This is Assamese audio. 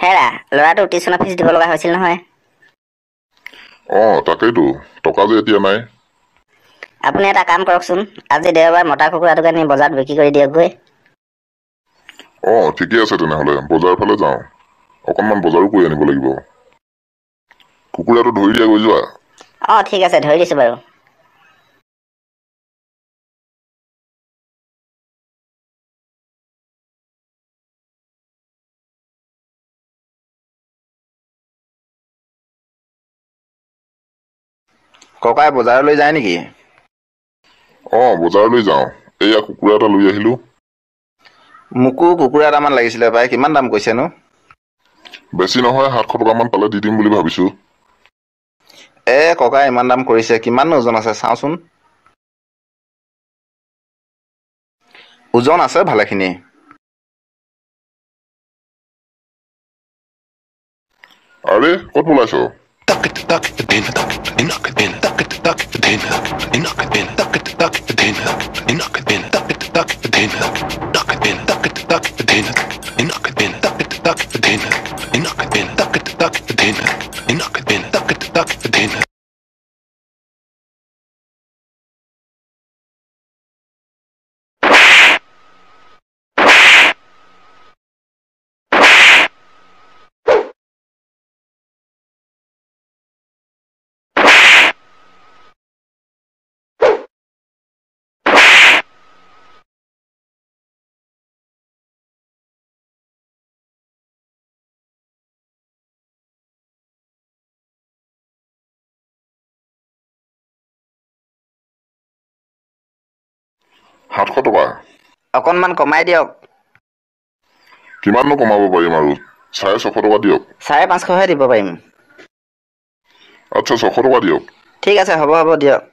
হেৰা ল'ৰাটো টিউচনৰ ফিজ দিব লগা হৈছিল নহয়। তাকেইতো টকা যে এতিয়া নাই। আপুনি এটা কাম কৰকচোন, আজি দেওবাৰ মতা কুকুৰাটোকে নি বজাৰত বিক্ৰী কৰি দিয়কগৈ। ঠিকে আছে তেনেহ'লে বজাৰ ফালে যাওঁ। অকণমান বজাৰো কৰি আনিব লাগিব। কুকুৰাটো ধৰি দিয়া গৈ যোৱা। ঠিক আছে ধৰি দিছোঁ বাৰু। ককাই বজাৰলৈ যায় নেকি? বজাৰলৈ যাওঁ। এয়া কুকুৰা এটা লৈ আহিলোঁ। মোকো কুকুৰা এটামান লাগিছিলে পাই, কিমান দাম কৈছেনো? বেছি নহয় 700 টকামান পালে দি দিম বুলি ভাবিছোঁ। ককাই ইমান দাম কৰিছে, কিমান ওজন আছে চাওঁচোন। ওজন আছে ভালেখিনি। আৰে ক'ত পলাইছ? $700 টকা? অকণমান কমাই দিয়ক। কিমাননো কমাব পাৰিম আৰু? 650 টকা দিয়ক। 550হে দিব পাৰিম। আচ্ছা 600 টকা দিয়ক। ঠিক আছে হ'ব দিয়ক।